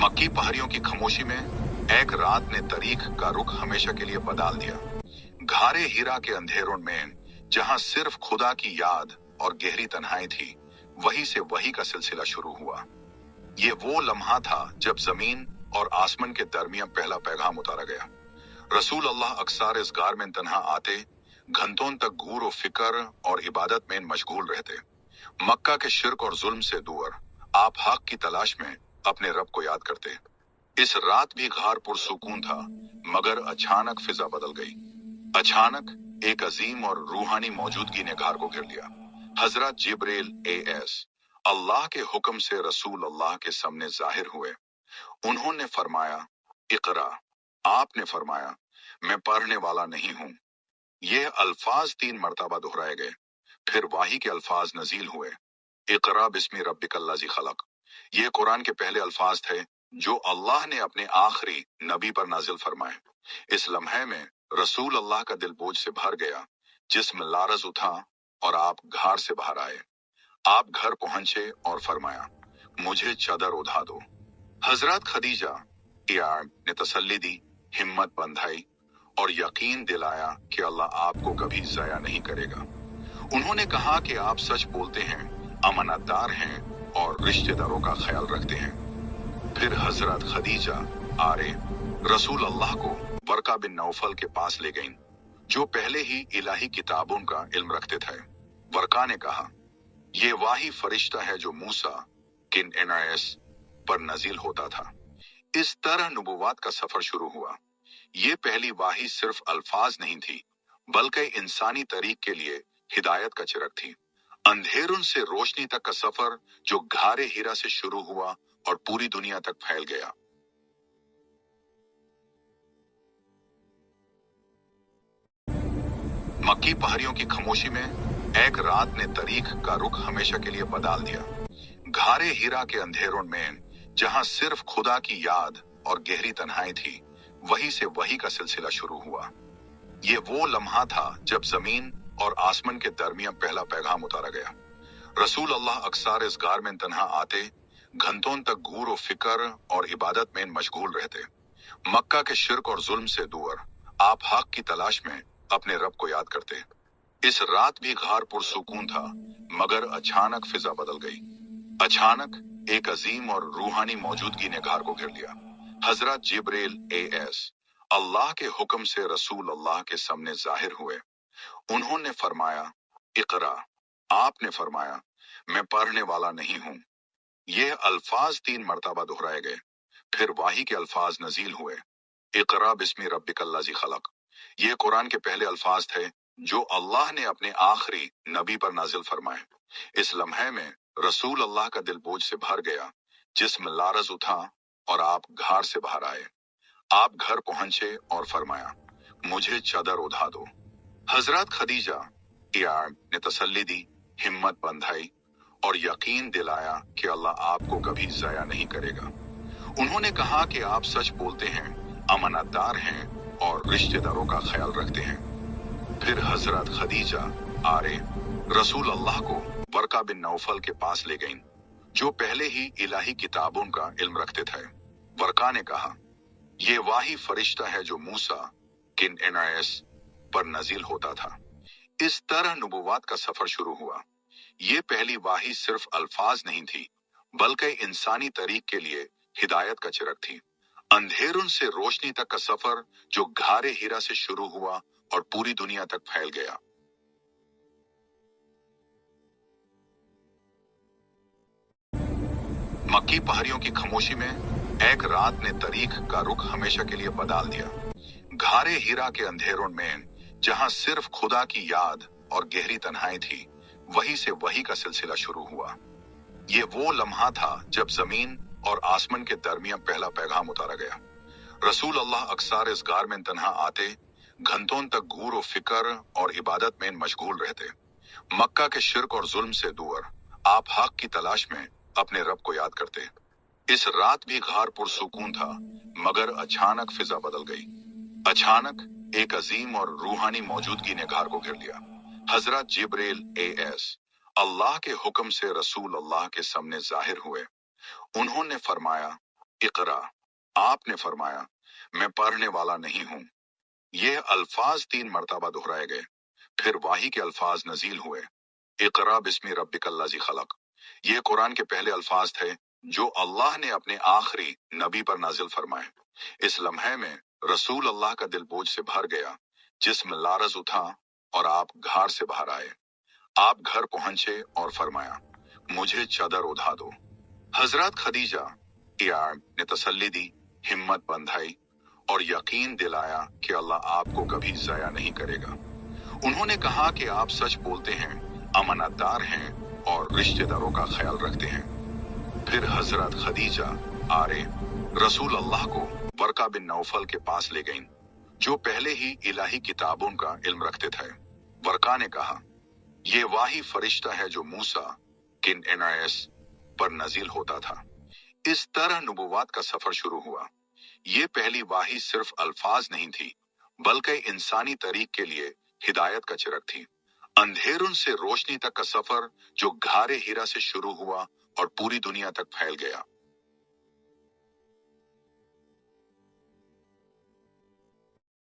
मक्की पहाड़ियों की खामोशी में एक रात ने तारीख का रुख हमेशा के लिए बदल दिया। घारे हीरा के अंधेरों में जहां सिर्फ खुदा की याद और गहरी तन्हाई थी, वहीं से वही का सिलसिला शुरू हुआ। ये वो लम्हा था जब जमीन और आसमान के दरमियान पहला पैगाम उतारा गया। रसूल अल्लाह अक्सर इस गार में तन्हा आते, घंटों तक गूर और फिक्र और इबादत में मशगूल रहते। मक्का के शिर्क और जुल्म से दूर आप हक की तलाश में अपने रब को याद करते। इस रात भी घार पुरसुकून था, मगर अचानक फिजा बदल गई। अचानक एक अजीम और रूहानी मौजूदगी ने घार को घेर लिया। हजरत जिब्रील एएस अल्लाह के हुक्म से रसूल अल्लाह के सामने जाहिर हुए। उन्होंने फरमाया, इकरा। आपने फरमाया, मैं पढ़ने वाला नहीं हूँ। ये अल्फाज 3 मर्तबा दोहराए गए। फिर वाही के अल्फाज नजील हुए, इकरा बिस्मी रब्बिकल्लाज़ी खलक। ये कुरान के पहले अल्फाज थे जो अल्लाह ने अपने आखिरी नबी पर नाजिल फरमाए। इस लम्हे में रसूल अल्लाह का दिल बोझ से भर गया, जिस्म लारज उठा और आप घर से बाहर आए। आप घर पहुंचे और फरमाया, मुझे चादर उठा दो। हजरत खदीजा यार ने तसल्ली दी, हिम्मत बंधाई और यकीन दिलाया कि अल्लाह आपको कभी ज़ाया नहीं करेगा। उन्होंने कहा कि आप सच बोलते हैं, अमानतदार हैं और रिश्तेदारों का ख्याल रखते हैं। फिर हजरत खदीजा आरे रसूल अल्लाह को वर्का बिन नौफल के पास ले गईं, जो पहले ही इलाही किताबों का इल्म रखते थे। वर्का ने कहा, ये वाही फरिश्ता है जो मूसा किन एनायस पर नजील होता था। इस तरह नबुवात का सफर शुरू हुआ। ये पहली वाही सिर्फ अल्फाज नहीं थी, बल्कि इंसानी तरीक के लिए हिदायत का चिराग थी। अंधेरों से रोशनी तक का सफर जो घारे हीरा से शुरू हुआ और पूरी दुनिया तक फैल गया। मक्की पहाड़ियों की खामोशी में एक रात ने तारीख का रुख हमेशा के लिए बदल दिया। घारे हीरा के अंधेरों में जहां सिर्फ खुदा की याद और गहरी तन्हाई थी, वहीं से वही का सिलसिला शुरू हुआ। ये वो लम्हा था जब जमीन और आसमान के दरमियान पहला पैगाम उतारा गया। रसूल अल्लाह अक्सर इस गार में तन्हा आते, घंटों तक गूर और फिक्र और इबादत में मशगूल रहते। मक्का के शिर्क और जुल्म से दूर आप हक की तलाश में अपने रब को याद करते। इस रात भी घार पुरसुकून था, मगर अचानक फिजा बदल गई। अचानक एक अजीम और रूहानी मौजूदगी ने घार को घेर लिया। हजरत जिब्रील एएस अल्लाह के हुक्म से रसूल अल्लाह के सामने जाहिर हुए। उन्होंने फरमाया, इकरा। आपने फरमाया, मैं पढ़ने वाला नहीं हूँ। ये अल्फाज 3 मर्तबा दोहराए गए। फिर वाही के अल्फाज नजील हुए, इकरा बिस्मी रब्बिकल्लाज़ी खलक। ये कुरान के पहले अल्फाज थे जो अल्लाह ने अपने आखिरी नबी पर नाजिल फरमाए। इस लम्हे में रसूल अल्लाह का दिल बोझ से भर गया, जिस्म लारज उठा और आप घर से बाहर आए। आप घर पहुंचे और फरमाया, मुझे चादर उठा दो। हजरत खदीजा यार ने तसल्ली दी, हिम्मत बंधाई और यकीन दिलाया कि अल्लाह आपको कभी ज़ाया नहीं करेगा। उन्होंने कहा कि आप सच बोलते हैं, अमानतदार हैं और रिश्तेदारों का ख्याल रखते हैं। फिर हजरत खदीजा आरे रसूल अल्लाह को वर्का बिन नौफल के पास ले गईं, जो पहले ही इलाही किताबों का इल्म रखते थे। वर्का ने कहा, ये वाही फरिश्ता है जो मूसा किन एनायस पर नजील होता था। इस तरह नबुवात का सफर शुरू हुआ। ये पहली वाही सिर्फ अल्फाज नहीं थी, बल्कि इंसानी तरीक के लिए हिदायत का चिराग थी। अंधेरों से रोशनी तक का सफर जो घारे हीरा से शुरू हुआ और पूरी दुनिया तक फैल गया। मक्की पहाड़ियों की खामोशी में एक रात ने तारीख का रुख हमेशा के लिए बदल दिया। घारे हीरा के अंधेरों में जहां सिर्फ खुदा की याद और गहरी तन्हाई थी, वहीं से वही का सिलसिला शुरू हुआ। ये वो लम्हा था जब जमीन और आसमान के दरमियान पहला पैगाम उतारा गया। रसूल अल्लाह अक्सर इस गार में तन्हा आते, घंटों तक गूर और फिक्र और इबादत में मशगूल रहते। मक्का के शिर्क और जुल्म से दूर आप हक की तलाश में अपने रब को याद करते। इस रात भी घार पुरसुकून था, मगर अचानक फिजा बदल गई। अचानक एक अजीम और रूहानी मौजूदगी ने घार को घेर लिया। हजरत जिब्रील एएस अल्लाह के हुक्म से रसूल अल्लाह के सामने जाहिर हुए। उन्होंने फरमाया, इकरा। आपने फरमाया, मैं पढ़ने वाला नहीं हूं। ये अल्फाज 3 मर्तबा दोहराए गए। फिर वाही के अल्फाज नजील हुए, इकरा बिस्मि रब्बिकल्लज़ी खलक। ये कुरान के पहले अल्फाज थे जो अल्लाह ने अपने आखिरी नबी पर नाजिल फरमाए। इस लम्हे में रसूल अल्लाह का दिल बोझ से भर गया, जिस्म लारज उठा और आप घर से बाहर आए। आप घर पहुंचे और फरमाया, मुझे चादर उठा दो। हजरत खदीजा ने तसल्ली दी, हिम्मत बंधाई और यकीन दिलाया कि अल्लाह आपको कभी ज़ाया नहीं करेगा। उन्होंने कहा कि आप सच बोलते हैं, अमानतदार हैं और रिश्तेदारों का ख्याल रखते हैं। फिर हजरत खदीजा आरे रसूल अल्लाह को वर्का बिन नौफल के पास ले गईं, जो पहले ही इलाही किताबों का इल्म रखते थे। वर्का ने कहा, ये वाही फरिश्ता है जो मूसा किन एनायस पर नजील होता था। इस तरह नबुवात का सफर शुरू हुआ। ये पहली वाही सिर्फ अल्फाज नहीं थी, बल्कि इंसानी तरीक के लिए हिदायत का चिरक थी। अंधेरों से रोशनी तक का सफर जो घारे हीरा से शुरू हुआ और पूरी दुनिया तक फैल गया।